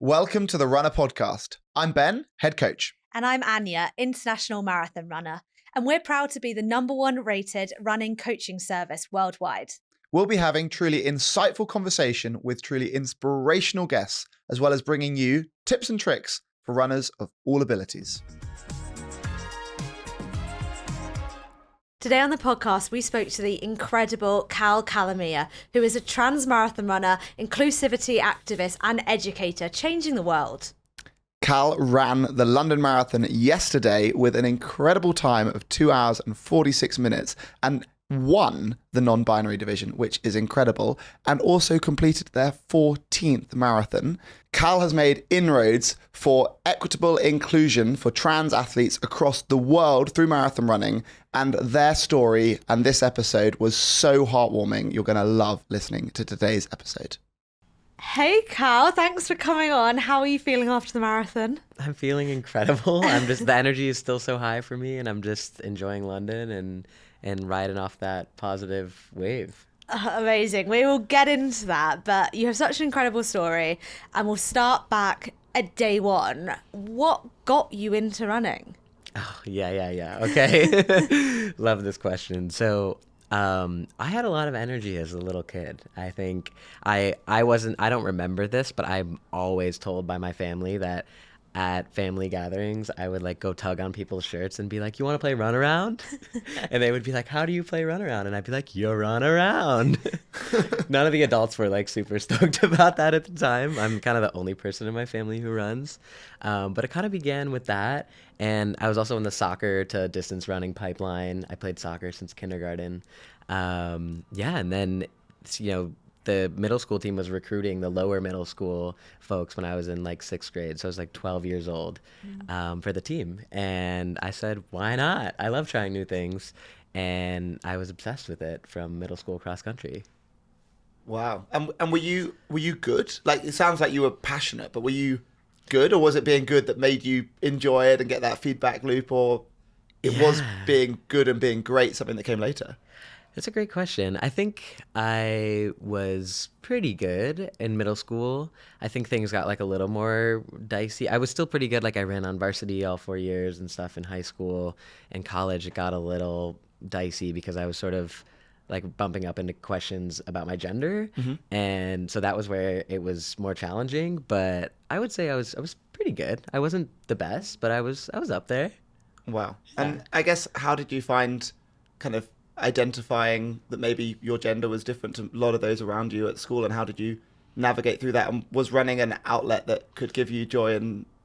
Welcome to the Runna Podcast. I'm Ben, head coach. And I'm Anya, international marathon runner. And we're proud to be the #1 rated running coaching service worldwide. We'll be having truly insightful conversation with truly inspirational guests, as well as bringing you tips and tricks for runners of all abilities. Today on the podcast, we spoke to the incredible Cal Calamia, who is a trans marathon runner, inclusivity activist, and educator, changing the world. Cal ran the London Marathon yesterday with an incredible time of 2 hours and 46 minutes and won the non-binary division, which is incredible, and also completed their 14th marathon. Cal has made inroads for equitable inclusion for trans athletes across the world through marathon running, and their story and this episode was so heartwarming. You're going to love listening to today's episode. Hey Cal, thanks for coming on. How are you feeling after the marathon? I'm feeling incredible. The energy is still so high for me, and I'm just enjoying London and riding off that positive wave. Amazing. We will get into that, but you have such an incredible story, and we'll start back at day one. What got you into running? Oh, yeah. Okay. Love this question. So I had a lot of energy as a little kid. I think I don't remember this, but I'm always told by my family that at family gatherings, I would like go tug on people's shirts and be like, "You want to play run around?" And they would be like, "How do you play run around?" And I'd be like, "You run around." None of the adults were like super stoked about that at the time. I'm kind of the only person in my family who runs. But it kind of began with that. And I was also in the soccer to distance running pipeline. I played soccer since kindergarten. And then, the middle school team was recruiting the lower middle school folks when I was in like 6th grade. So I was like 12 years old for the team. And I said, why not? I love trying new things. And I was obsessed with it from middle school cross country. Wow. And were you good? Like, it sounds like you were passionate, but were you good, or was it being good that made you enjoy it and get that feedback loop, or it was being good and being great something that came later? That's a great question. I think I was pretty good in middle school. I think things got like a little more dicey. I was still pretty good. Like I ran on varsity all 4 years and stuff in high school. In college, it got a little dicey because I was sort of like bumping up into questions about my gender. Mm-hmm. And so that was where it was more challenging. But I would say I was pretty good. I wasn't the best, but I was up there. Wow. Yeah. And I guess, how did you find kind of identifying that maybe your gender was different to a lot of those around you at school, and how did you navigate through that? And was running an outlet that could give you joy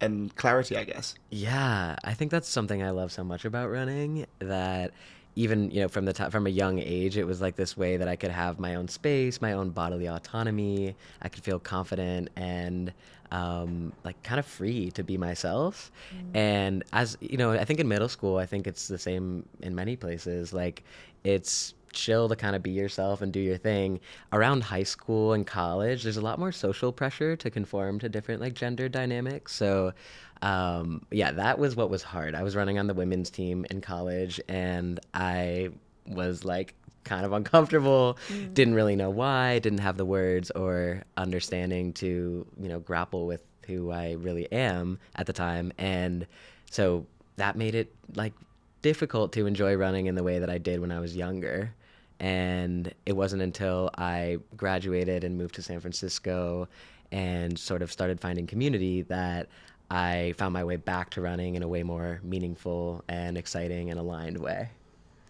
and clarity, I guess? Yeah, I think that's something I love so much about running, that even, from a young age, it was like this way that I could have my own space, my own bodily autonomy. I could feel confident and like kind of free to be myself. And as I think in middle school, I think it's the same in many places. Like, it's chill to kind of be yourself and do your thing. Around high school and college, there's a lot more social pressure to conform to different like gender dynamics. So that was what was hard. I was running on the women's team in college, and I was like kind of uncomfortable, didn't really know why, didn't have the words or understanding to, grapple with who I really am at the time. And so that made it like difficult to enjoy running in the way that I did when I was younger. And it wasn't until I graduated and moved to San Francisco and sort of started finding community that I found my way back to running in a way more meaningful and exciting and aligned way.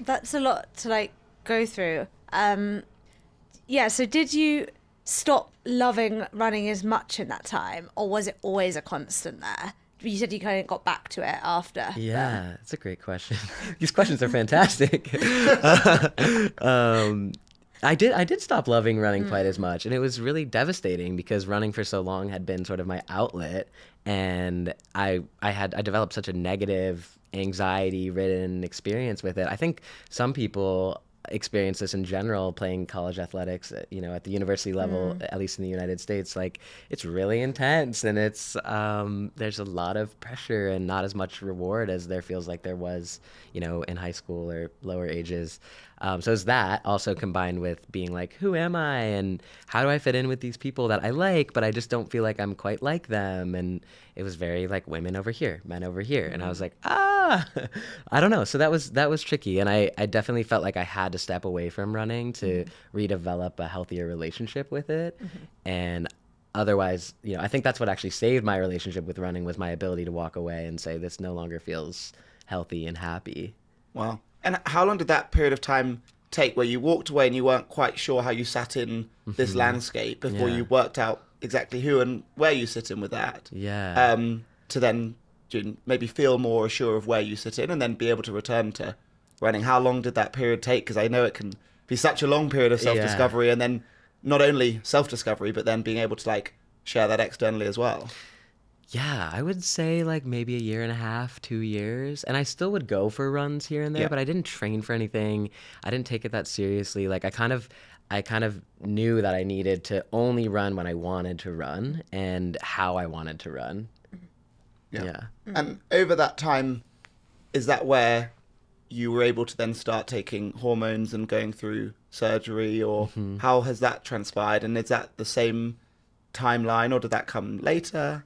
That's a lot to like go through. So did you stop loving running as much in that time, or was it always a constant there? You said you kind of got back to it after. Yeah, that's a great question. These questions are fantastic. I did stop loving running quite as much, and it was really devastating because running for so long had been sort of my outlet, and I developed such a negative, anxiety-ridden experience with it. I think some people experience this in general, playing college athletics, at the university level, at least in the United States. Like, it's really intense, and it's there's a lot of pressure and not as much reward as there feels like there was, in high school or lower ages. So it's that also combined with being like, who am I and how do I fit in with these people that I like, but I just don't feel like I'm quite like them. And it was very like women over here, men over here. And I was like, I don't know. So that was tricky. And I definitely felt like I had to step away from running to redevelop a healthier relationship with it. And otherwise, I think that's what actually saved my relationship with running was my ability to walk away and say, this no longer feels healthy and happy. Wow. And how long did that period of time take where you walked away and you weren't quite sure how you sat in this landscape before you worked out exactly who and where you sit in with that? Yeah. To then maybe feel more sure of where you sit in and then be able to return to running. How long did that period take? Because I know it can be such a long period of self-discovery and then not only self-discovery, but then being able to like share that externally as well. Yeah, I would say like maybe a year and a half, 2 years. And I still would go for runs here and there, but I didn't train for anything. I didn't take it that seriously. Like I kind of knew that I needed to only run when I wanted to run and how I wanted to run. Yeah. And over that time, is that where you were able to then start taking hormones and going through surgery, or how has that transpired? And is that the same timeline, or did that come later?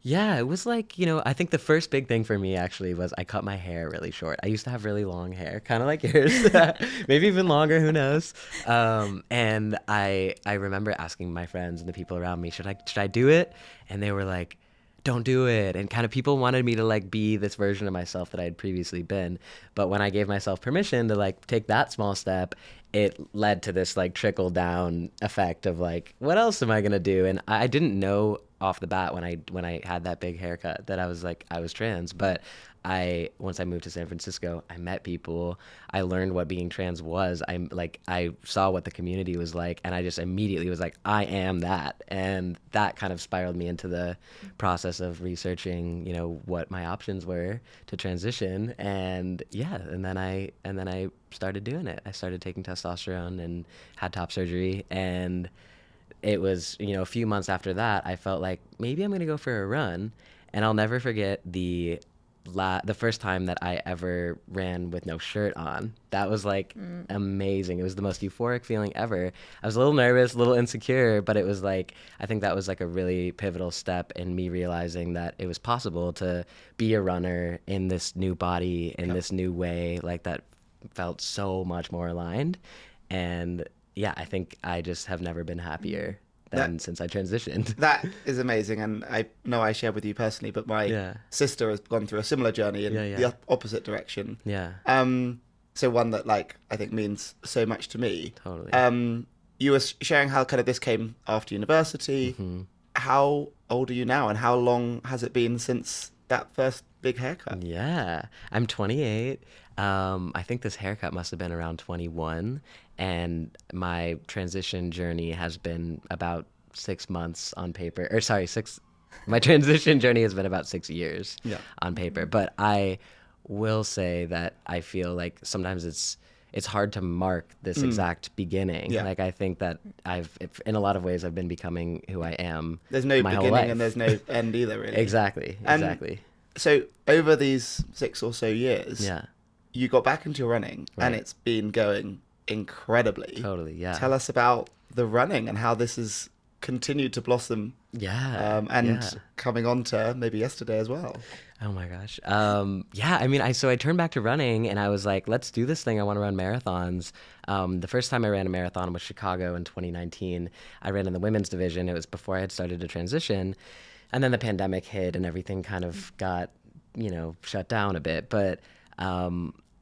Yeah, it was like, I think the first big thing for me actually was I cut my hair really short. I used to have really long hair, kind of like yours, maybe even longer, who knows? And I remember asking my friends and the people around me, should I do it? And they were like, don't do it. And kind of people wanted me to like be this version of myself that I had previously been. But when I gave myself permission to like take that small step, it led to this like trickle down effect of like, what else am I going to do? And I didn't know off the bat when I had that big haircut that I was trans, but once I moved to San Francisco, I met people, I learned what being trans was. I saw what the community was like, and I just immediately was like, I am that. And that kind of spiraled me into the process of researching, what my options were to transition. And and then I started doing it. I started taking testosterone and had top surgery, and it was, a few months after that, I felt like maybe I'm going to go for a run. And I'll never forget the first time that I ever ran with no shirt on. That was like amazing. It was the most euphoric feeling ever. I was a little nervous, a little insecure, but it was like, I think that was like a really pivotal step in me realizing that it was possible to be a runner in this new body, in this new way, like that felt so much more aligned. And I think I just have never been happier than since I transitioned. That is amazing. And I know I share with you personally, but my sister has gone through a similar journey in the opposite direction. Yeah. So one that like, I think means so much to me. Totally. You were sharing how kind of this came after university. How old are you now? And how long has it been since that first big haircut? Yeah, I'm 28. I think this haircut must have been around 21. And my transition journey has been about 6 months on paper. My transition journey has been about 6 years on paper. But I will say that I feel like sometimes it's hard to mark this exact beginning. Like I think that in a lot of ways, I've been becoming who I am. There's no my beginning and there's no end either, really. Exactly. So over these 6 or so years, you got back into running, and it's been going incredibly. Totally, yeah. Tell us about the running and how this has continued to blossom. Coming on to maybe yesterday as well. Oh my gosh. I turned back to running and I was like, let's do this thing. I want to run marathons. The first time I ran a marathon was Chicago in 2019. I ran in the women's division. It was before I had started to transition. And then the pandemic hit and everything kind of got, shut down a bit. But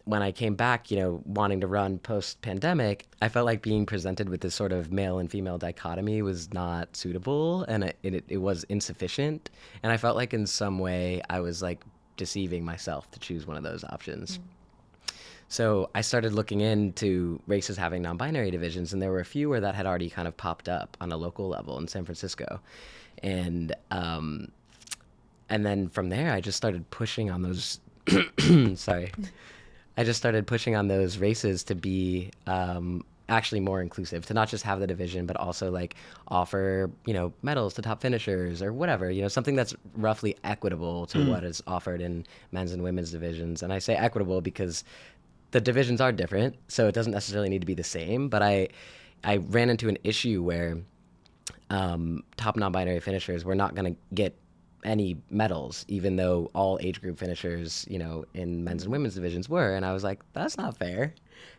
when I came back, wanting to run post-pandemic, I felt like being presented with this sort of male and female dichotomy was not suitable, and it was insufficient. And I felt like in some way I was like deceiving myself to choose one of those options. So I started looking into races having non-binary divisions, and there were a few where that had already kind of popped up on a local level in San Francisco. And then from there, I just started pushing on those I just started pushing on those races to be actually more inclusive, to not just have the division, but also like offer, medals to top finishers or whatever, something that's roughly equitable to what is offered in men's and women's divisions. And I say equitable because the divisions are different, so it doesn't necessarily need to be the same. But I ran into an issue where top non-binary finishers were not going to get any medals, even though all age group finishers, in men's and women's divisions were. And I was like, that's not fair.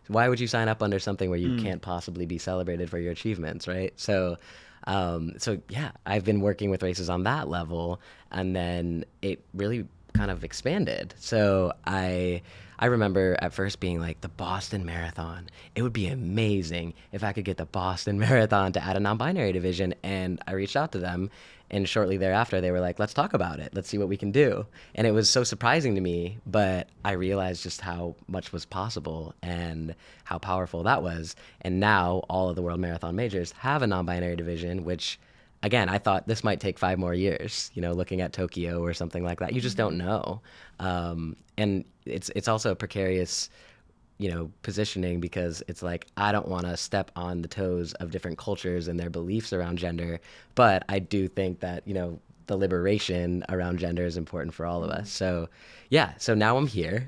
Why would you sign up under something where you can't possibly be celebrated for your achievements, right? So yeah, I've been working with races on that level, and then it really kind of expanded. So I remember at first being like, the Boston Marathon, it would be amazing if I could get the Boston Marathon to add a non-binary division. And I reached out to them, and shortly thereafter they were like, let's talk about it, let's see what we can do. And it was so surprising to me, but I realized just how much was possible and how powerful that was. And now all of the World Marathon majors have a non-binary division, which, again, I thought this might take 5 more years, looking at Tokyo or something like that. You just don't know. And it's also a precarious, positioning, because it's like, I don't want to step on the toes of different cultures and their beliefs around gender. But I do think that, the liberation around gender is important for all of us. So yeah, so now I'm here.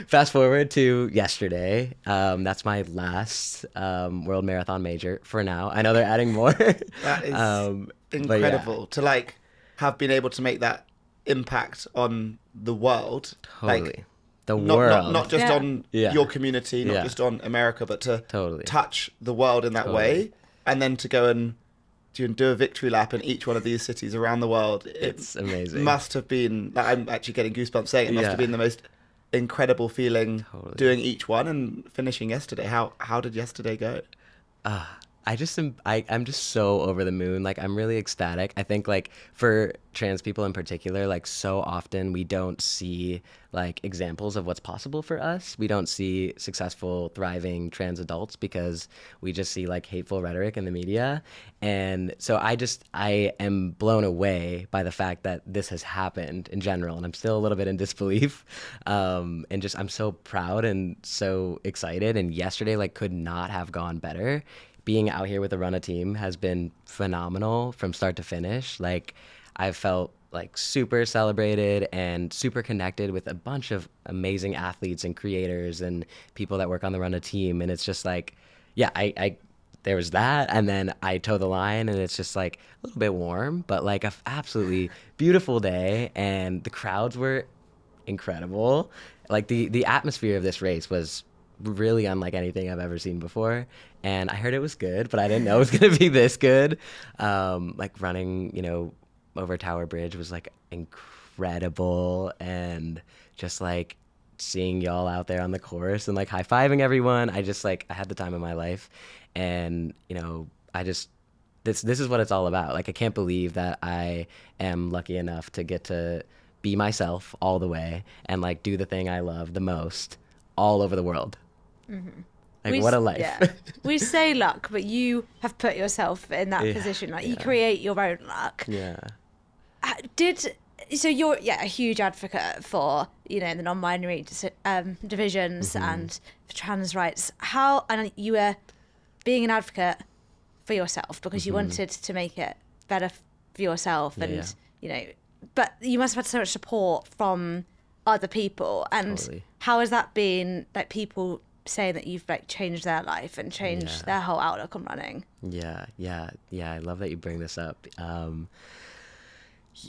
Fast forward to yesterday. That's my last World Marathon major for now. I know they're adding more. That is incredible to have been able to make that impact on the world. Totally. The world. Not just on your community, not just on America, but to touch the world in that way. And then to go and do a victory lap in each one of these cities around the world. It's amazing. Must have been, I'm actually getting goosebumps saying it, must have been the most incredible feeling doing each one and finishing yesterday. How did yesterday go? I'm just so over the moon. I'm really ecstatic. I think for trans people in particular, so often we don't see examples of what's possible for us. We don't see successful, thriving trans adults because we just see hateful rhetoric in the media. And so I am blown away by the fact that this has happened in general. And I'm still a little bit in disbelief. And I'm so proud and so excited. And yesterday could not have gone better. Being out here with the Runna team has been phenomenal from start to finish. I've felt super celebrated and super connected with a bunch of amazing athletes and creators and people that work on the Runna team. And it's just there was that, and then I toe the line, and it's just a little bit warm, but a absolutely beautiful day, and the crowds were incredible. The atmosphere of this race was really unlike anything I've ever seen before. And I heard it was good, but I didn't know it was going to be this good. Running, over Tower Bridge was incredible. And just seeing y'all out there on the course and high-fiving everyone. I had the time of my life. And, this is what it's all about. I can't believe that I am lucky enough to get to be myself all the way and do the thing I love the most all over the world. Mm-hmm. What a life. Yeah. We say luck, but you have put yourself in that position. You create your own luck. Yeah. So you're a huge advocate for the non-binary divisions and for trans rights. And you were being an advocate for yourself because you wanted to make it better for yourself, and but you must have had so much support from other people. And how has that been? People saying that you've changed their life and changed their whole outlook on running. Yeah. I love that you bring this up.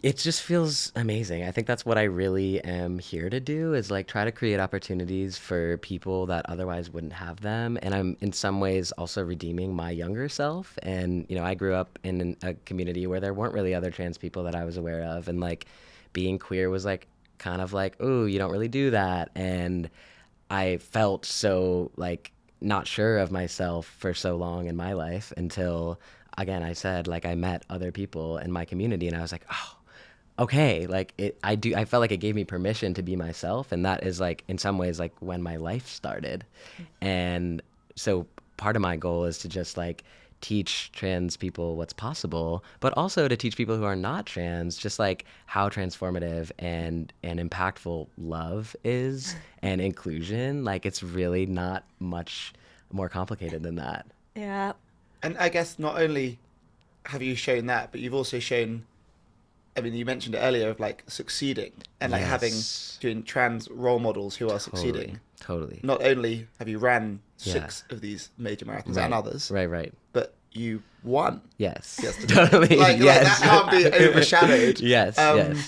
It just feels amazing. I think that's what I really am here to do, is try to create opportunities for people that otherwise wouldn't have them. And I'm in some ways also redeeming my younger self. And, I grew up in a community where there weren't really other trans people that I was aware of. And being queer was kind of ooh, you don't really do that. And I felt so not sure of myself for so long in my life until, again, I said I met other people in my community, and I was oh, okay. I felt it gave me permission to be myself, and that is in some ways when my life started. And so part of my goal is to just teach trans people what's possible, but also to teach people who are not trans just how transformative and impactful love is, and inclusion. It's really not much more complicated than that. Yeah. And I guess not only have you shown that, but you've also shown I mean, you mentioned it earlier of like succeeding and like doing trans role models who are succeeding. Totally. Not only have you ran 6 of these major marathons and others, right, but you won. Yes. Yesterday. Totally. Like that can't be overshadowed. Yes.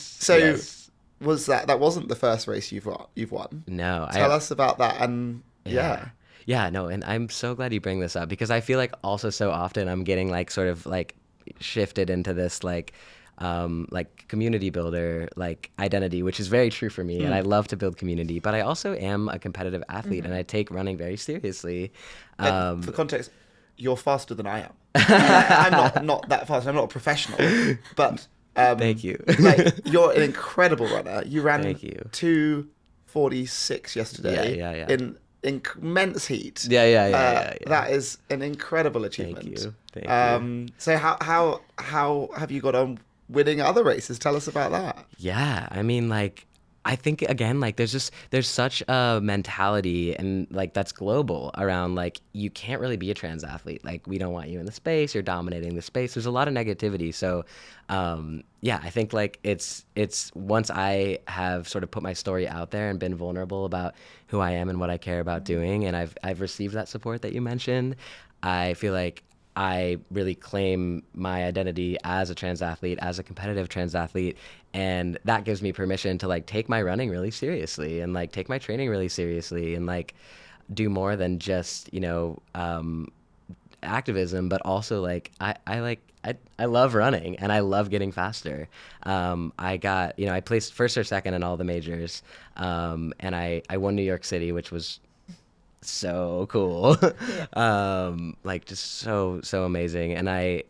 So was that wasn't the first race you've won? No. Tell us about that. And Yeah, no, and I'm so glad you bring this up because I feel like also so often I'm getting like sort of like shifted into this like community builder like identity, which is very true for me, and I love to build community, but I also am a competitive athlete and I take running very seriously. For context, you're faster than I am. I'm not that fast. I'm not a professional, but Thank you. Like you're an incredible runner. You ran Thank you. 2:46 yesterday. Yeah. In immense heat. Yeah. That is an incredible achievement. Thank you. So how have you got on winning other races? Tell us about that. Yeah, I mean, like, I think again, like, there's such a mentality and like that's global around like you can't really be a trans athlete. Like, we don't want you in the space. You're dominating the space. There's a lot of negativity. So, yeah, I think like it's once I have sort of put my story out there and been vulnerable about who I am and what I care about doing, and I've received that support that you mentioned, I feel like I really claim my identity as a trans athlete, as a competitive trans athlete, and that gives me permission to like take my running really seriously and like take my training really seriously and like do more than just, you know, activism, but also like I love running and I love getting faster. I got, you know, I placed first or second in all the majors, and I won New York City, which was so cool. Like just so amazing. And I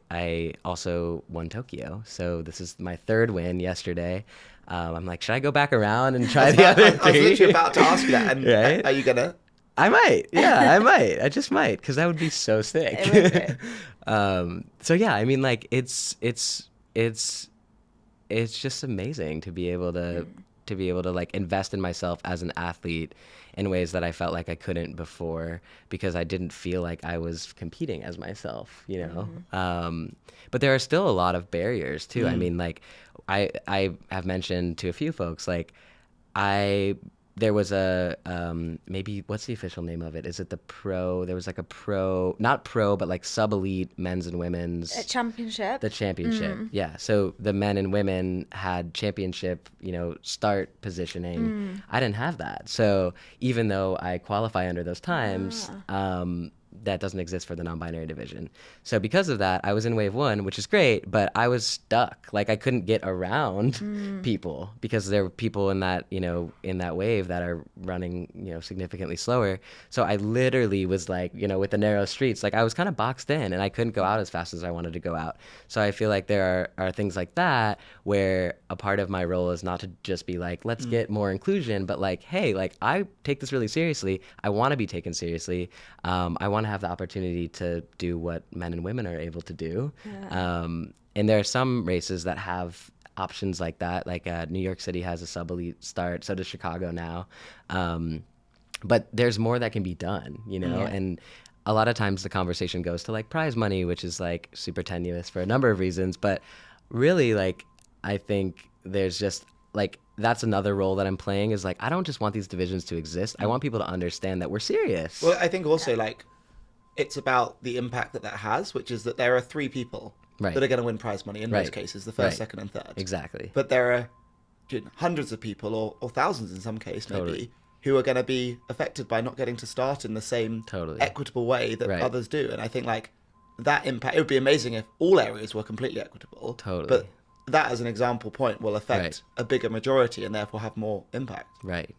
also won Tokyo, so this is my third win yesterday. I'm like, should I go back around and try the other three? I was literally about to ask you that. And right? Are you gonna? I might. Yeah, I might. I just might, because that would be so sick. So yeah, I mean, like it's just amazing to be able to like invest in myself as an athlete in ways that I felt like I couldn't before, because I didn't feel like I was competing as myself, you know? But there are still a lot of barriers too. I mean, like I have mentioned to a few folks, like there was a, maybe, what's the official name of it? Is it the pro? There was like a pro, not pro, but like sub-elite men's and women's. Championship. The championship, yeah. So the men and women had championship, you know, start positioning. I didn't have that. So even though I qualify under those times, that doesn't exist for the non-binary division. So because of that, I was in wave 1, which is great, but I was stuck. Like I couldn't get around people because there were people in that, you know, in that wave that are running, you know, significantly slower. So I literally was like, you know, with the narrow streets, like I was kind of boxed in and I couldn't go out as fast as I wanted to go out. So I feel like there are things like that where a part of my role is not to just be like, let's get more inclusion, but like, hey, like I take this really seriously. I want to be taken seriously. I want to have the opportunity to do what men and women are able to do. And there are some races that have options like that. Like New York City has a sub-elite start, so does Chicago now. But there's more that can be done, you know? And a lot of times the conversation goes to like prize money, which is like super tenuous for a number of reasons. But really, like, I think there's just like, that's another role that I'm playing, is like, I don't just want these divisions to exist. I want people to understand that we're serious. Well, I think also like it's about the impact that has, which is that there are 3 people that are going to win prize money in most cases, the first, second, and third. Exactly. But there are hundreds of people, or thousands in some case, maybe, who are going to be affected by not getting to start in the same equitable way that others do. And I think like that impact, it would be amazing if all areas were completely equitable. But that as an example point will affect a bigger majority and therefore have more impact. Right.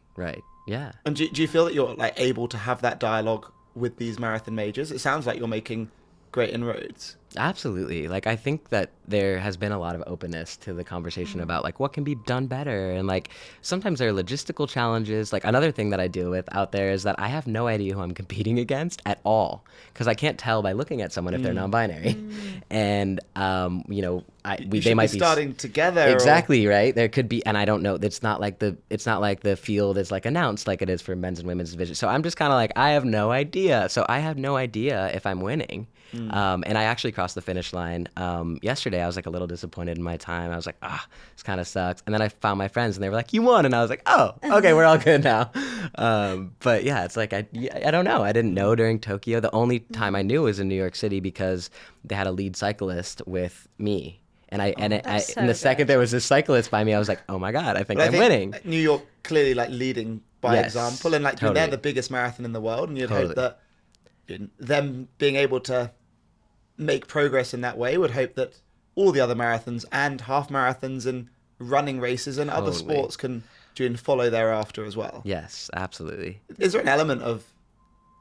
Yeah. And do you feel that you're like able to have that dialogue with these marathon majors? It sounds like you're making great inroads. Absolutely. Like, I think that there has been a lot of openness to the conversation about like what can be done better, and like sometimes there are logistical challenges. Like another thing that I deal with out there is that I have no idea who I'm competing against at all, because I can't tell by looking at someone if they're non-binary. And you know, they might be starting together. Exactly, right? There could be, and I don't know. It's not like the field is like announced like it is for men's and women's division. So I'm just kind of like, I have no idea. So I have no idea if I'm winning. And I actually across the finish line. Yesterday, I was like a little disappointed in my time. I was like, this kind of sucks. And then I found my friends, and they were like, you won. And I was like, oh, okay, we're all good now. But yeah, it's like, I don't know. I didn't know during Tokyo. The only time I knew was in New York City because they had a lead cyclist with me. And the second there was a cyclist by me, I was like, oh my God, I think I'm winning. New York clearly like leading by example, and like totally. they're the biggest marathon in the world, and you'd hope that them being able to make progress in that way would hope that all the other marathons and half marathons and running races and other sports can follow thereafter as well. Yes, absolutely. Is there an element of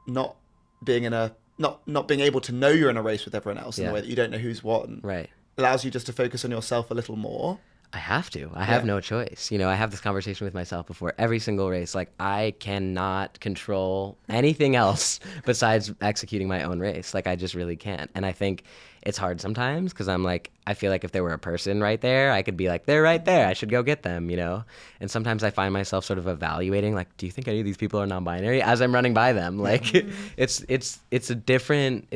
not being able to know you're in a race with everyone else in the way that you don't know who's what, and right, allows you just to focus on yourself a little more? I have to. I have no choice. You know, I have this conversation with myself before every single race. Like, I cannot control anything else besides executing my own race. Like, I just really can't. And I think it's hard sometimes because I'm like, I feel like if there were a person right there, I could be like, they're right there, I should go get them, you know? And sometimes I find myself sort of evaluating, like, do you think any of these people are non-binary as I'm running by them? Like, it's a different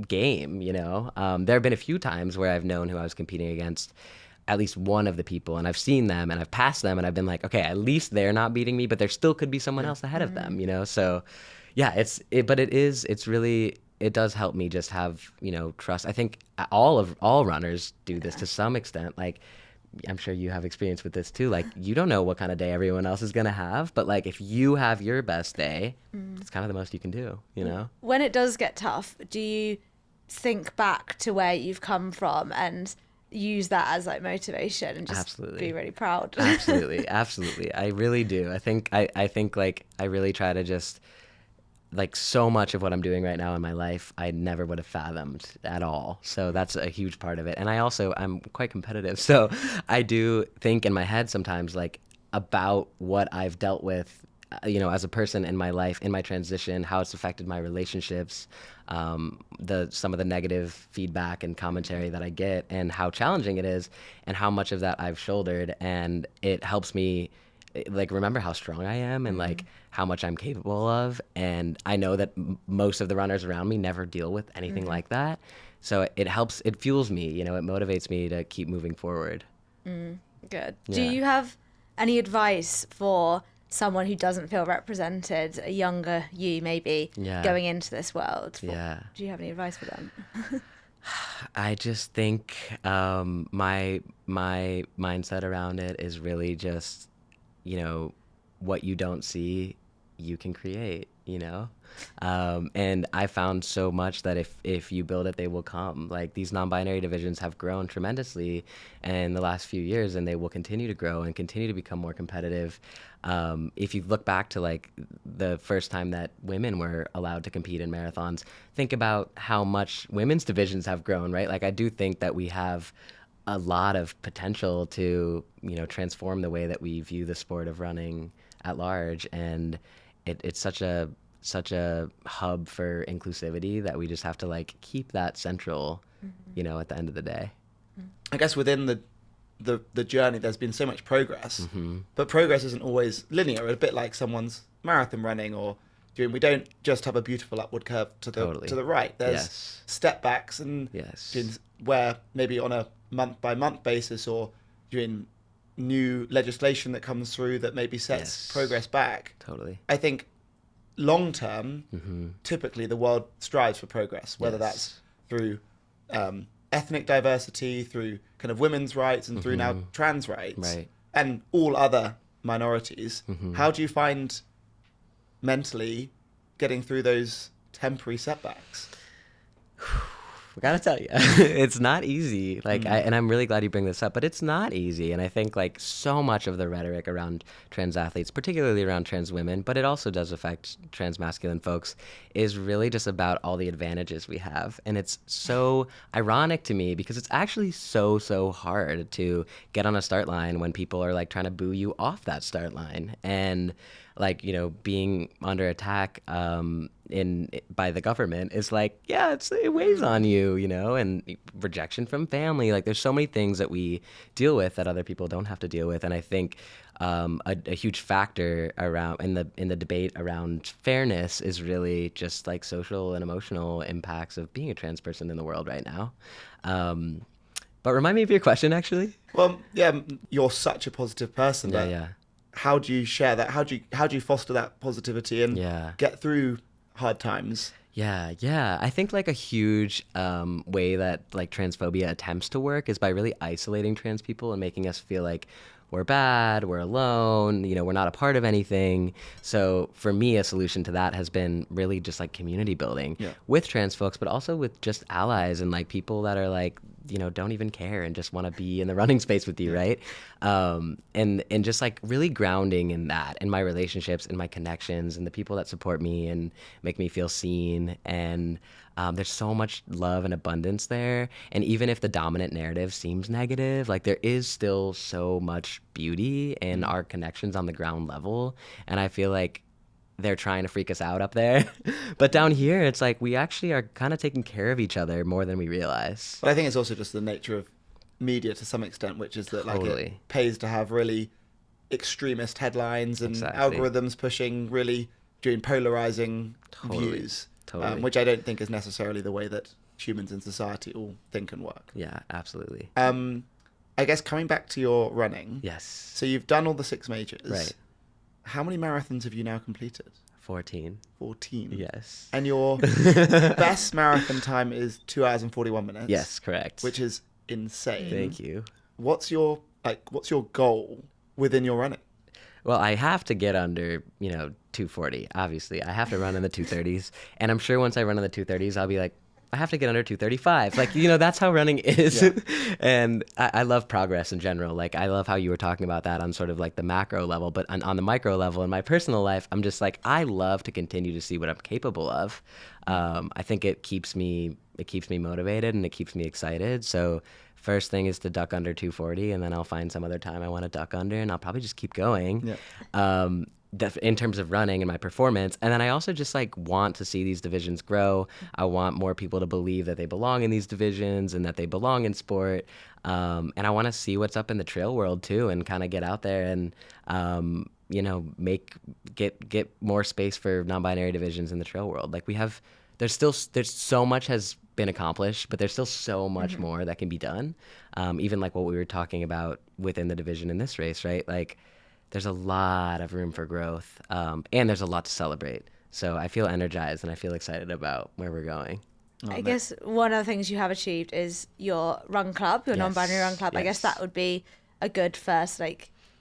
game, you know? There have been a few times where I've known who I was competing against, at least one of the people, and I've seen them and I've passed them and I've been like, okay, at least they're not beating me, but there still could be someone else ahead of them, you know? So yeah, it does help me just have, you know, trust. I think all runners do this to some extent. Like, I'm sure you have experience with this too. Like, you don't know what kind of day everyone else is going to have, but like, if you have your best day, it's kind of the most you can do, you know? When it does get tough, do you think back to where you've come from and use that as like motivation and just be really proud? Absolutely. I really do. I think like I really try to just, like, so much of what I'm doing right now in my life, I never would have fathomed at all. So that's a huge part of it. And I'm quite competitive. So I do think in my head sometimes, like, about what I've dealt with, you know, as a person in my life, in my transition, how it's affected my relationships, some of the negative feedback and commentary that I get, and how challenging it is, and how much of that I've shouldered. And it helps me, like, remember how strong I am and like how much I'm capable of. And I know that most of the runners around me never deal with anything like that. So it helps, it fuels me, you know, it motivates me to keep moving forward. Good. Yeah. Do you have any advice for someone who doesn't feel represented, a younger you maybe, going into this world? Do you have any advice for them? I just think my mindset around it is really just, you know, what you don't see, you can create, you know? And I found so much that if you build it, they will come. Like, these non-binary divisions have grown tremendously in the last few years, and they will continue to grow and continue to become more competitive. If you look back to like the first time that women were allowed to compete in marathons, think about how much women's divisions have grown, right? Like, I do think that we have a lot of potential to, you know, transform the way that we view the sport of running at large. And it's such a hub for inclusivity that we just have to like keep that central, you know, at the end of the day. I guess within the journey, there's been so much progress, but progress isn't always linear. A bit like someone's marathon running, or we don't just have a beautiful upward curve to the right. There's step backs, and where maybe on a month by month basis, or doing new legislation that comes through that maybe sets progress back. I think long term, typically the world strives for progress, whether that's through ethnic diversity, through kind of women's rights, and through now trans rights, and all other minorities. How do you find mentally getting through those temporary setbacks? I gotta tell you, it's not easy. Like, and I'm really glad you bring this up, but it's not easy. And I think like so much of the rhetoric around trans athletes, particularly around trans women, but it also does affect trans masculine folks, is really just about all the advantages we have. And it's so ironic to me because it's actually so hard to get on a start line when people are like trying to boo you off that start line. And like, you know, being under attack, by the government is like, yeah, it weighs on you, you know, and rejection from family. Like there's so many things that we deal with that other people don't have to deal with. And I think a huge factor around in the debate around fairness is really just like social and emotional impacts of being a trans person in the world right now. But remind me of your question, actually. Well, yeah, you're such a positive person. Yeah, that yeah. How do you share that? How do you foster that positivity and Yeah. get through hard times? Yeah. I think like a huge way that like transphobia attempts to work is by really isolating trans people and making us feel like we're bad, we're alone, you know, we're not a part of anything. So for me, a solution to that has been really just like community building with trans folks, but also with just allies and like people that are like, you know, don't even care and just want to be in the running space with you, right? And just like really grounding in that, in my relationships, in my connections, and the people that support me and make me feel seen. And there's so much love and abundance there. And even if the dominant narrative seems negative, like there is still so much beauty in our connections on the ground level. And I feel like they're trying to freak us out up there. But down here, it's like we actually are kind of taking care of each other more than we realize. But I think it's also just the nature of media to some extent, which is that like it Totally. pays to have really extremist headlines and Exactly. algorithms pushing really doing polarizing views, Totally. which I don't think is necessarily the way that humans in society all think and work. Yeah, absolutely. I guess coming back to your running, Yes. so you've done all the 6 majors. Right. How many marathons have you now completed? 14. 14. Yes. And your best marathon time is 2 hours and 41 minutes. Yes, correct. Which is insane. Thank you. What's your goal within your running? Well, I have to get under, 240, obviously. I have to run in the 230s. And I'm sure once I run in the 230s, I'll be like, I have to get under 235. Like, that's how running is. Yeah. And I love progress in general. Like, I love how you were talking about that on sort of like the macro level, but on the micro level in my personal life, I'm just like, I love to continue to see what I'm capable of. I think it keeps me motivated and it keeps me excited. So first thing is to duck under 240, and then I'll find some other time I want to duck under, and I'll probably just keep going. Yeah. In terms of running and my performance. And then I also just like want to see these divisions grow. I want more people to believe that they belong in these divisions and that they belong in sport. And I want to see what's up in the trail world too, and kind of get out there and, get more space for non-binary divisions in the trail world. Like there's so much has been accomplished, but there's still so much more that can be done. Even like what we were talking about within the division in this race, right? Like, there's a lot of room for growth, and there's a lot to celebrate. So I feel energized and I feel excited about where we're going. I guess one of the things you have achieved is your run club, your Yes, non-binary run club. I guess yes. that would be a good first,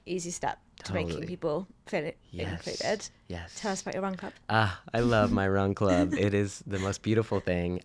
easy step to making Totally. people feel Yes. included. Yes. Tell us about your run club. I love my run club. It is the most beautiful thing.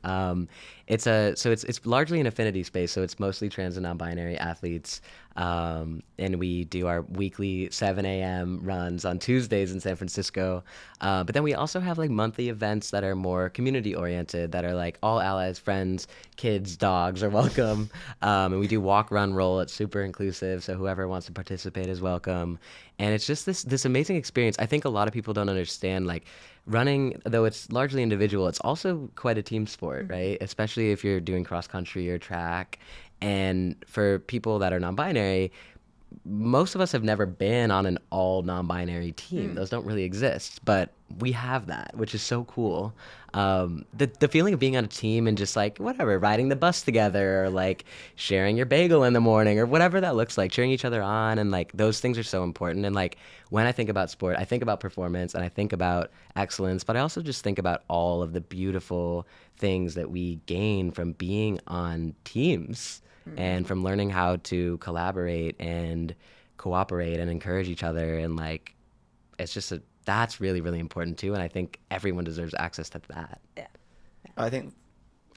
It's largely an affinity space, so it's mostly trans and non-binary athletes. And we do our weekly 7 a.m. runs on Tuesdays in San Francisco. But then we also have like monthly events that are more community oriented, that are like all allies, friends, kids, dogs are welcome. And we do walk, run, roll. It's super inclusive, so whoever wants to participate is welcome. And it's just this amazing experience. I think a lot of people don't understand, like, running, though it's largely individual, it's also quite a team sport, right? Especially if you're doing cross country or track. And for people that are non-binary, most of us have never been on an all non-binary team. Those don't really exist, but we have that, which is so cool. The feeling of being on a team and just like, whatever, riding the bus together, or like sharing your bagel in the morning, or whatever that looks like, cheering each other on, and like those things are so important. And like when I think about sport, I think about performance and I think about excellence, but I also just think about all of the beautiful things that we gain from being on teams. And from learning how to collaborate and cooperate and encourage each other. And like, it's just that's really, really important too. And I think everyone deserves access to that. Yeah. I think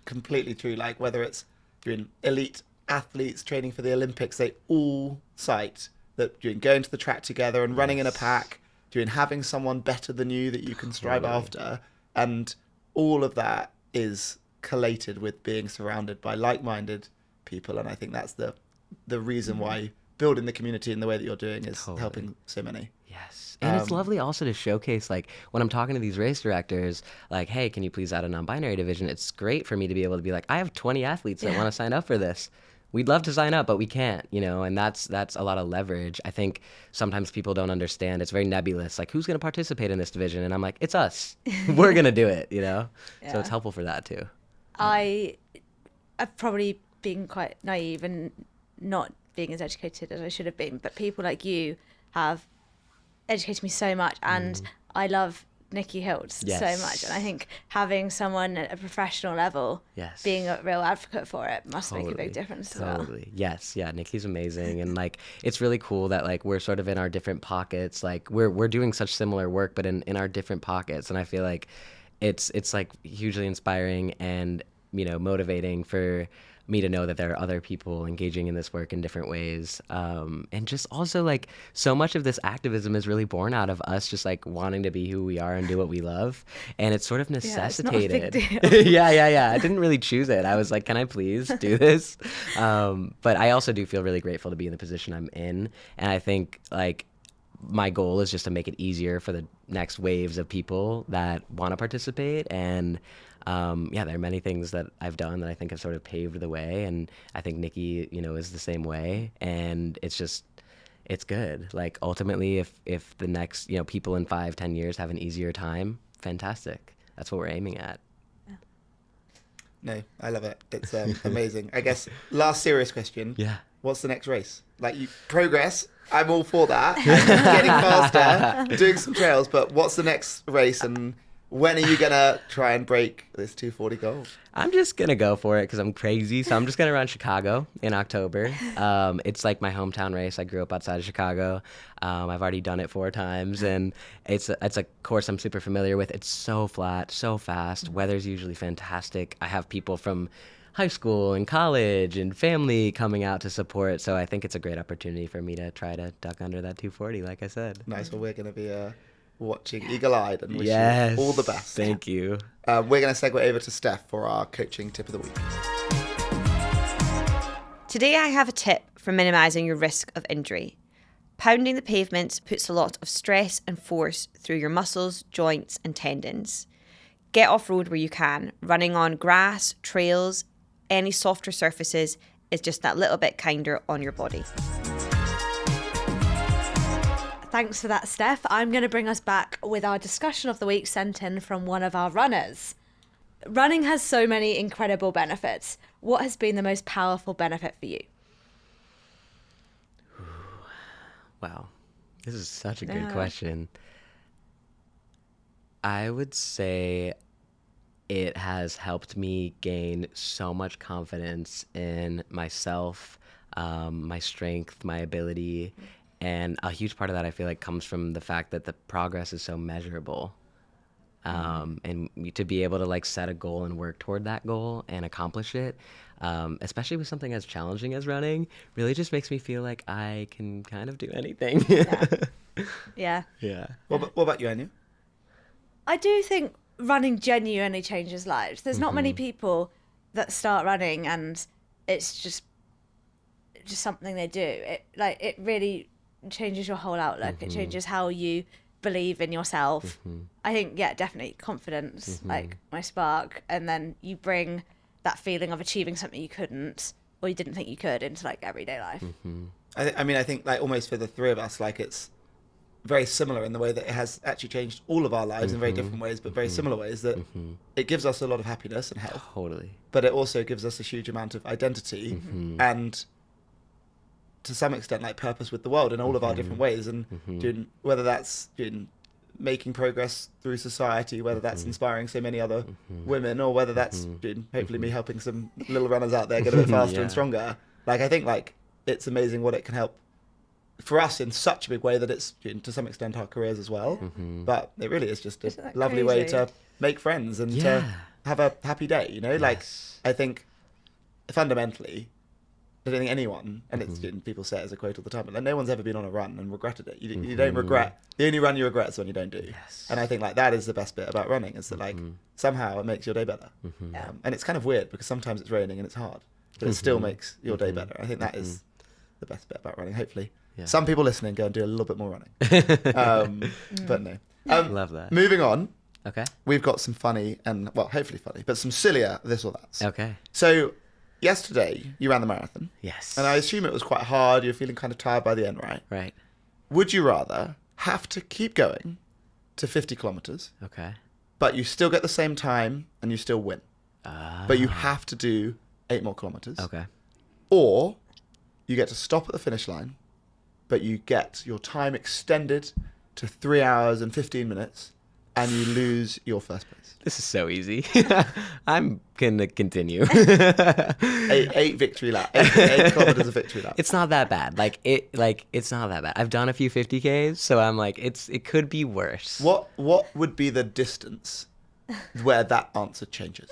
completely true. Like whether it's doing elite athletes training for the Olympics, they all cite that doing going to the track together and running in a pack, doing having someone better than you that you can strive after. And all of that is collated with being surrounded by like-minded people. And I think that's the reason why building the community in the way that you're doing is helping so many. Yes. And it's lovely also to showcase, like, when I'm talking to these race directors, like, hey, can you please add a non-binary division? It's great for me to be able to be like, I have 20 athletes that want to sign up for this. We'd love to sign up, but we can't, and that's a lot of leverage. I think sometimes people don't understand. It's very nebulous. Like, who's going to participate in this division? And I'm like, it's us. We're going to do it, So it's helpful for that too. I've probably been quite naive and not being as educated as I should have been, but people like you have educated me so much, and I love Nikki Hiltz so much, and I think having someone at a professional level being a real advocate for it must make a big difference as well. Yes, yeah, Nikki's amazing, and like it's really cool that like we're sort of in our different pockets, like we're doing such similar work but in our different pockets, and I feel like it's like hugely inspiring and motivating for me to know that there are other people engaging in this work in different ways. And just also like so much of this activism is really born out of us just like wanting to be who we are and do what we love. And it's sort of necessitated. Yeah, it's not a big deal. Yeah. I didn't really choose it. I was like, can I please do this? But I also do feel really grateful to be in the position I'm in. And I think like my goal is just to make it easier for the next waves of people that want to participate. And there are many things that I've done that I think have sort of paved the way, and I think Nikki, is the same way, and it's good. Like ultimately, if the next, people in 5-10 years have an easier time, fantastic. That's what we're aiming at. Yeah. No, I love it. It's amazing. I guess last serious question. Yeah. What's the next race? Like progress. I'm all for that. Getting faster, doing some trails, but what's the next race, and when are you going to try and break this 240 goal? I'm just going to go for it because I'm crazy. So I'm just going to run Chicago in October. It's like my hometown race. I grew up outside of Chicago. I've already done it 4 times, and it's a course I'm super familiar with. It's so flat, so fast. Weather's usually fantastic. I have people from high school and college and family coming out to support. So I think it's a great opportunity for me to try to duck under that 240, like I said. Nice. Well, we're going to be watching eagle-eyed and wish you all the best. Thank you. We're going to segue over to Steph for our coaching tip of the week. Today I have a tip for minimising your risk of injury. Pounding the pavements puts a lot of stress and force through your muscles, joints and tendons. Get off-road where you can. Running on grass, trails, any softer surfaces is just that little bit kinder on your body. Thanks for that, Steph. I'm going to bring us back with our discussion of the week sent in from one of our runners. Running has so many incredible benefits. What has been the most powerful benefit for you? Wow. This is such a good question. I would say it has helped me gain so much confidence in myself, my strength, my ability. And a huge part of that, I feel like, comes from the fact that the progress is so measurable. And to be able to like set a goal and work toward that goal and accomplish it, especially with something as challenging as running, really just makes me feel like I can kind of do anything. Yeah. What about you, Anu? I do think running genuinely changes lives. There's not many people that start running and it's just something they do. It really changes your whole outlook. It changes how you believe in yourself. I think, definitely confidence, like my spark, and then you bring that feeling of achieving something you couldn't or you didn't think you could into like everyday life. I think like almost for the three of us, like it's very similar in the way that it has actually changed all of our lives in very different ways, but very similar ways, that it gives us a lot of happiness and health. Totally. But it also gives us a huge amount of identity and to some extent like purpose with the world in all of our different ways, and doing, whether that's doing, making progress through society, whether that's inspiring so many other women, or whether that's doing, hopefully me helping some little runners out there get a bit faster and stronger. Like I think like it's amazing what it can help for us in such a big way that it's to some extent our careers as well. But it really is just a lovely way to make friends and to have a happy day, you know. Like I think fundamentally I don't think anyone, and it's people say it as a quote all the time, but like, no one's ever been on a run and regretted it. You don't regret. The only run you regret is when you don't do. And I think like that is the best bit about running, is that like somehow it makes your day better. And it's kind of weird because sometimes it's raining and it's hard, but it still makes your day better. I think that is the best bit about running, hopefully. Yeah. Some people listening go and do a little bit more running. But no. Love that. Moving on, Okay. we've got some funny and, well, hopefully funny, but some sillier this or that. Okay. So yesterday, you ran the marathon. Yes. And I assume it was quite hard. You're feeling kind of tired by the end, right? Right. Would you rather have to keep going to 50 kilometers, Okay. but you still get the same time and you still win, but you have to do 8 more kilometers? Okay. Or you get to stop at the finish line, but you get your time extended to 3 hours and 15 minutes, and you lose your first place. This is so easy. I'm gonna continue. Eight victory lap, 8 kilometers of victory lap. It's not that bad. It's not that bad. I've done a few 50Ks, so I'm like, it could be worse. What would be the distance where that answer changes?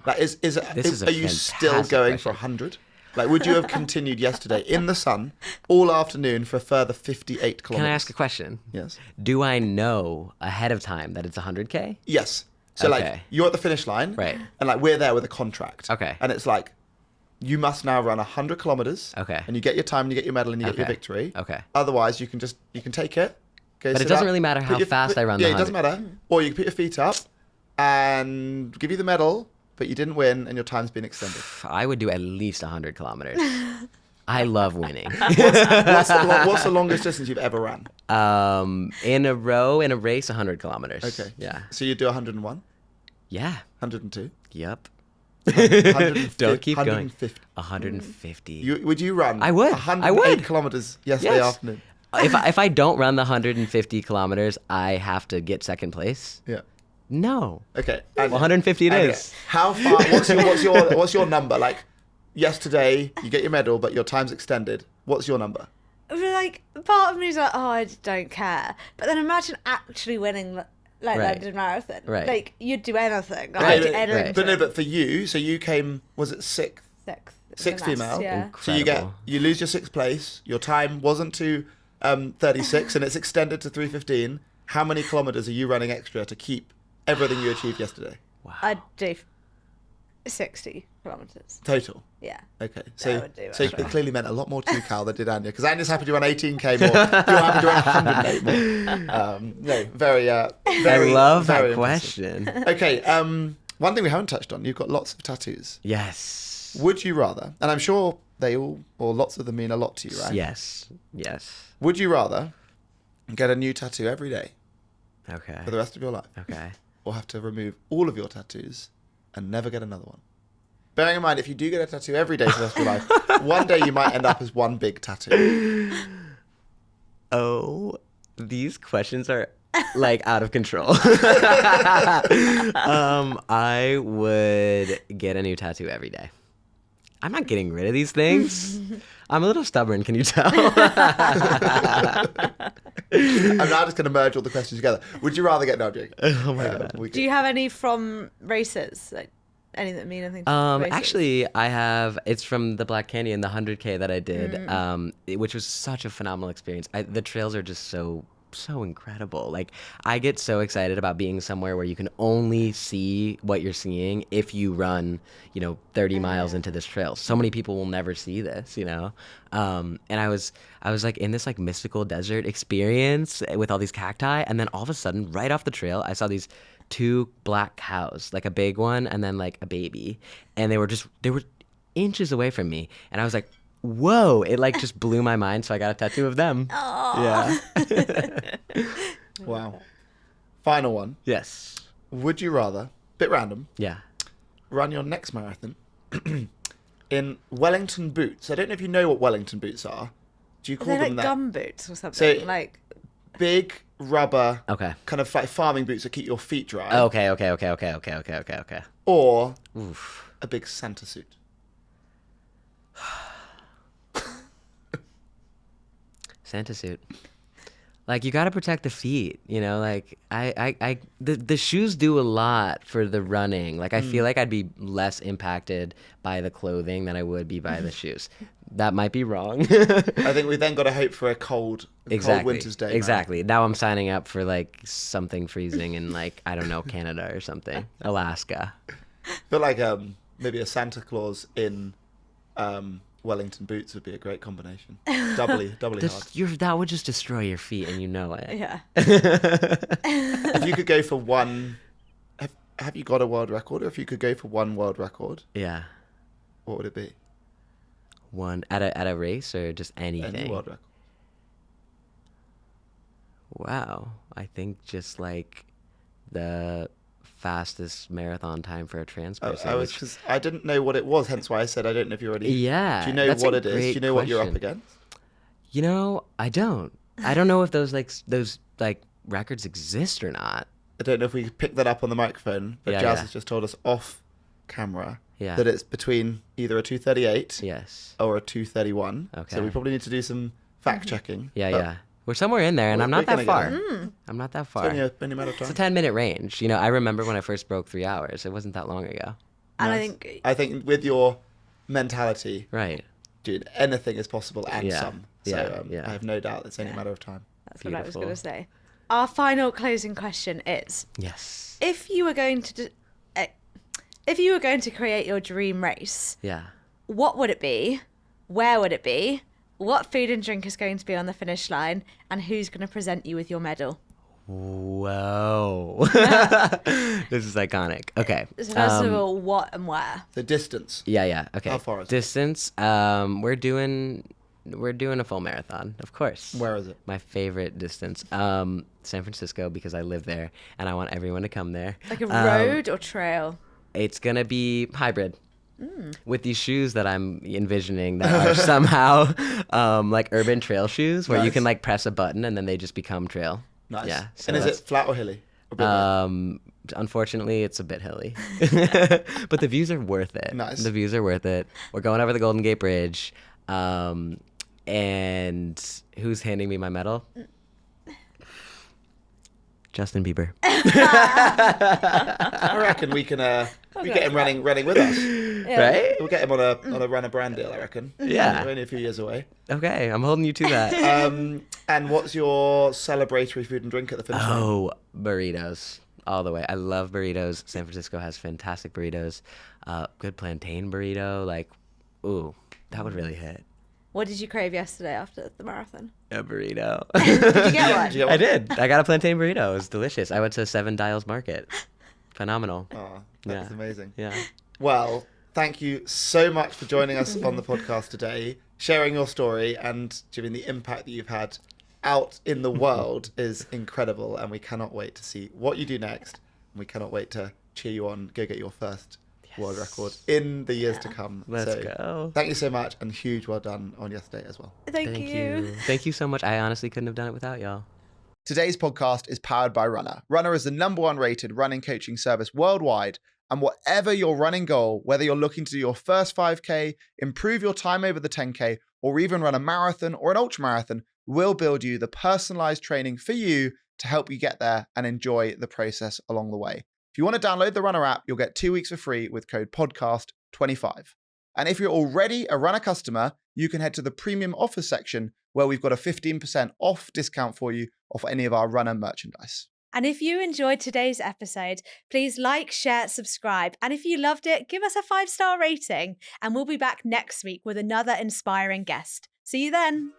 Like This is a are you still fantastic going question. for 100? Like, would you have continued yesterday in the sun all afternoon for a further 58 kilometers? Can I ask a question? Yes. Do I know ahead of time that it's 100K? Yes. So, like, Okay. you're at the finish line. Right. And, like, we're there with a contract. Okay. And it's like, you must now run 100 kilometers. Okay. And you get your time and you get your medal and you get your Okay. victory. Okay. Otherwise, you can take it. Go But sit it doesn't up, really matter put how fast I run the Yeah, it doesn't 100. matter. Or you can put your feet up and give you the medal, but you didn't win and your time's been extended. I would do at least 100 kilometers. I love winning. What's the longest distance you've ever ran? In a race, 100 kilometers. Okay. Yeah. So you do 101, Yeah. 102, Yep. 150, Don't keep going. 150. 150. Would you run? I would. 108 kilometers yesterday Yes. afternoon. If I don't run the 150 kilometers, I have to get second place. Yeah. No. Okay. 150 it and is. How far? What's your number? Like, yesterday you get your medal, but your time's extended. What's your number? Like, part of me is like, oh, I don't care. But then imagine actually winning, like, Right. London Marathon. Right. Like, you'd do anything. Right, I'd do right. anything. But no, but for you, so you came. Was it sixth? Sixth Female. Yeah. So Incredible. you lose your 6th place. Your time wasn't to 36, and it's extended to 3:15. How many kilometers are you running extra to keep everything you achieved yesterday? Wow. I'd do 60 kilometres. Total. Yeah. Okay, I so would do so extra. it clearly meant a lot more to you, Cal, than did Anya, because Anya's happy to run 18k more. You're happy to run 108 more. No, very, I very. love very that impressive. question. Okay, one thing we haven't touched on. You've got lots of tattoos. Yes. Would you rather? And I'm sure they all, or lots of them, mean a lot to you, right? Yes. Yes. Would you rather get a new tattoo every day Okay. for the rest of your life, Okay. or have to remove all of your tattoos and never get another one? Bearing in mind, if you do get a tattoo every day for the rest of your life, one day you might end up as one big tattoo. Oh, these questions are like out of control. I would get a new tattoo every day. I'm not getting rid of these things. I'm a little stubborn, can you tell? I'm now just going to merge all the questions together. Would you rather get... No, I'm joking. Oh my God. Do you have any from races? Like, any that mean anything to races? Actually, I have. It's from the Black Canyon, the 100K that I did, which was such a phenomenal experience. The trails are just so incredible. Like, I get so excited about being somewhere where you can only see what you're seeing if you run, 30 miles into this trail. So many people will never see this, and I was like in this like mystical desert experience with all these cacti, and then all of a sudden, right off the trail, I saw these 2 black cows, like a big one and then like a baby, and they were inches away from me, and I was like, whoa, it like just blew my mind, so I got a tattoo of them. Yeah. Wow. Final one. Yes. Would you rather, bit random, Yeah. run your next marathon in Wellington boots? I don't know if you know what Wellington boots are. Do you call They're them like that? gum boots or something. So- like, Big rubber, Okay. kind of like farming boots that keep your feet dry. Okay. Or Oof. a big Santa suit. Santa suit. Like, you got to protect the feet, like the shoes do a lot for the running. Like, I feel like I'd be less impacted by the clothing than I would be by the shoes. That might be wrong. I think we then got to hope for a cold winter's day. Exactly. Now I'm signing up for like something freezing in like, I don't know, Canada or something. Alaska. I feel like maybe a Santa Claus in Wellington boots would be a great combination. Doubly hard. That would just destroy your feet, and you know it. Yeah. If you could go for one, have you got a world record? Or if you could go for one world record, Yeah. what would it be? One at a race or just anything? Any world record. Wow. I think just like the fastest marathon time for a trans person. Because I didn't know what it was, hence why I said I don't know if you're already. Yeah. Do you know that's what a it is? Do great you know what you're up question. against? You know, I don't. I don't know if those records exist or not. I don't know if we picked that up on the microphone, but Yeah, Jazz yeah. has just told us off camera Yeah. that it's between either a 2:38 Yes. or a 2:31. Okay. So we probably need to do some fact checking. Yeah, but yeah. We're somewhere in there, and we're I'm not that gonna far. get there. I'm not that It's far. only a matter of It's a time. 10-minute range. You know, I remember when I first broke 3 hours. It wasn't that long ago. And Nice. I I think with your mentality, Right. dude, anything is possible and Yeah. some. So Yeah, yeah. I have no doubt it's only a matter of time. that's what I was going to Beautiful. say. Our final closing question is: Yes. if you were going to create your dream race, Yeah. what would it be? Where would it be? What food and drink is going to be on the finish line? And who's going to present you with your medal? Whoa. This is iconic. Okay. So first of all, what and where? The distance. Yeah. Okay. How far is it? Distance. We're doing a full marathon, of course. Where is it? My favorite distance. San Francisco, because I live there and I want everyone to come there. Like a road or trail? It's gonna be hybrid. With these shoes that I'm envisioning that are somehow like urban trail shoes where you Nice. can like press a button and then they just become trail. Nice. Yeah. And is it flat or hilly? Or a bit both? Unfortunately, it's a bit hilly, but the views are worth it. Nice. The views are worth it. We're going over the Golden Gate Bridge, and who's handing me my medal? Justin Bieber. I reckon we can we get him running with us. Right? We'll get him on a Runna brand deal, I reckon. Yeah. We're only a few years away. Okay, I'm holding you to that. And what's your celebratory food and drink at the finish line? Oh, burritos. All the way. I love burritos. San Francisco has fantastic burritos. Good plantain burrito. Like, ooh, that would really hit. What did you crave yesterday after the marathon? A burrito. Did you get one? Did you get I one? did. I got a plantain burrito. It was delicious. I went to Seven Dials Market. Phenomenal. Oh, that's Yeah. amazing. Yeah. Well, thank you so much for joining us on the podcast today, sharing your story and giving the impact that you've had out in the world is incredible, and we cannot wait to see what you do next. And we cannot wait to cheer you on, go get your first world record in the years to come. Let's So, go. Thank you so much, and huge well done on yesterday as well. Thank you. Thank you so much. I honestly couldn't have done it without y'all. Today's podcast is powered by Runna. Runna is the #1 rated running coaching service worldwide. And whatever your running goal, whether you're looking to do your first 5K, improve your time over the 10K, or even run a marathon or an ultra marathon, we'll build you the personalized training for you to help you get there and enjoy the process along the way. If you want to download the Runna app, you'll get 2 weeks for free with code podcast25. And if you're already a Runna customer, you can head to the premium offers section where we've got a 15% off discount for you off any of our Runna merchandise. And if you enjoyed today's episode, please like, share, subscribe. And if you loved it, give us a 5-star rating. And we'll be back next week with another inspiring guest. See you then.